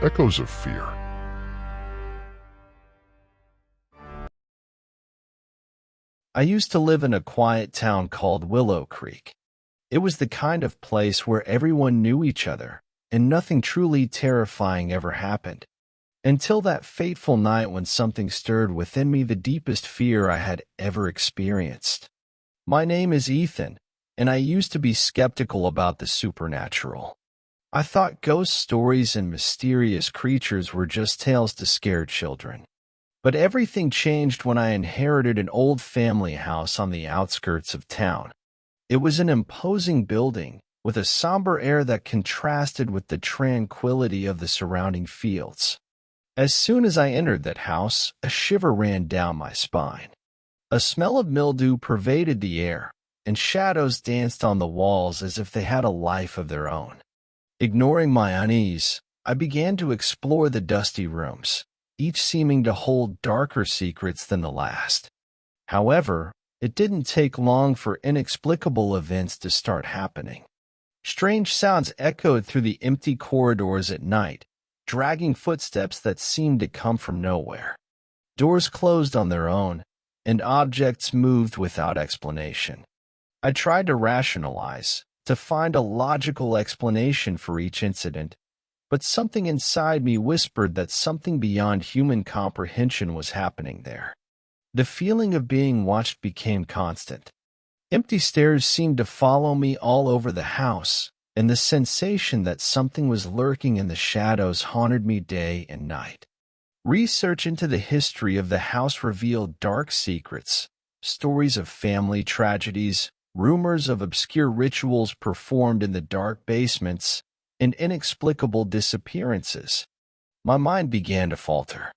Echoes of Fear. I used to live in a quiet town called Willow Creek. It was the kind of place where everyone knew each other, and nothing truly terrifying ever happened. Until that fateful night when something stirred within me the deepest fear I had ever experienced. My name is Ethan, and I used to be skeptical about the supernatural. I thought ghost stories and mysterious creatures were just tales to scare children. But everything changed when I inherited an old family house on the outskirts of town. It was an imposing building, with a somber air that contrasted with the tranquility of the surrounding fields. As soon as I entered that house, a shiver ran down my spine. A smell of mildew pervaded the air, and shadows danced on the walls as if they had a life of their own. Ignoring my unease, I began to explore the dusty rooms, each seeming to hold darker secrets than the last. However, it didn't take long for inexplicable events to start happening. Strange sounds echoed through the empty corridors at night, dragging footsteps that seemed to come from nowhere. Doors closed on their own, and objects moved without explanation. I tried to rationalize, to find a logical explanation for each incident, but something inside me whispered that something beyond human comprehension was happening there. The feeling of being watched became constant. Empty stares seemed to follow me all over the house, and the sensation that something was lurking in the shadows haunted me day and night. Research into the history of the house revealed dark secrets, stories of family tragedies, rumors of obscure rituals performed in the dark basements, and inexplicable disappearances. My mind began to falter.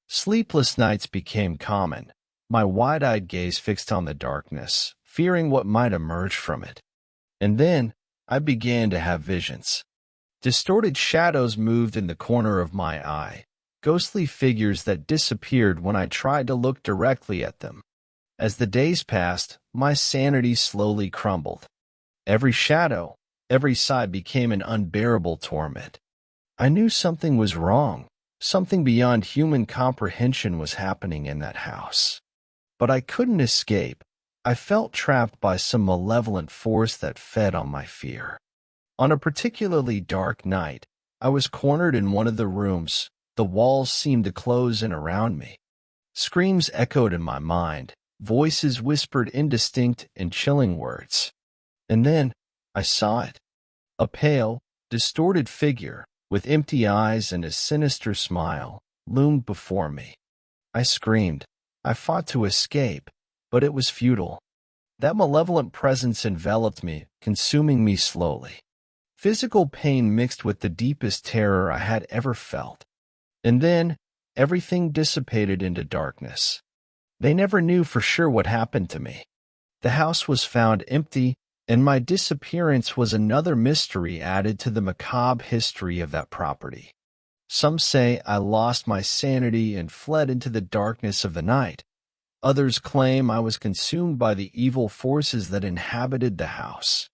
Sleepless nights became common, my wide-eyed gaze fixed on the darkness, fearing what might emerge from it. And then, I began to have visions. Distorted shadows moved in the corner of my eye, ghostly figures that disappeared when I tried to look directly at them. As the days passed, my sanity slowly crumbled. Every shadow, every sigh became an unbearable torment. I knew something was wrong, something beyond human comprehension was happening in that house. But I couldn't escape. I felt trapped by some malevolent force that fed on my fear. On a particularly dark night, I was cornered in one of the rooms. The walls seemed to close in around me. Screams echoed in my mind. Voices whispered indistinct and chilling words. And then, I saw it. A pale, distorted figure, with empty eyes and a sinister smile, loomed before me. I screamed. I fought to escape, but it was futile. That malevolent presence enveloped me, consuming me slowly. Physical pain mixed with the deepest terror I had ever felt. And then, everything dissipated into darkness. They never knew for sure what happened to me. The house was found empty, and my disappearance was another mystery added to the macabre history of that property. Some say I lost my sanity and fled into the darkness of the night. Others claim I was consumed by the evil forces that inhabited the house.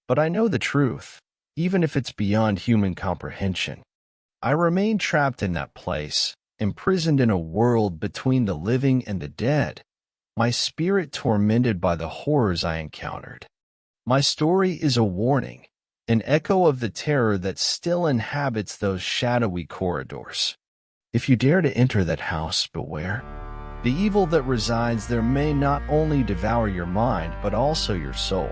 But I know the truth, even if it's beyond human comprehension. I remain trapped in that place, imprisoned in a world between the living and the dead, my spirit tormented by the horrors I encountered. My story is a warning, an echo of the terror that still inhabits those shadowy corridors. If you dare to enter that house, beware. The evil that resides there may not only devour your mind, but also your soul.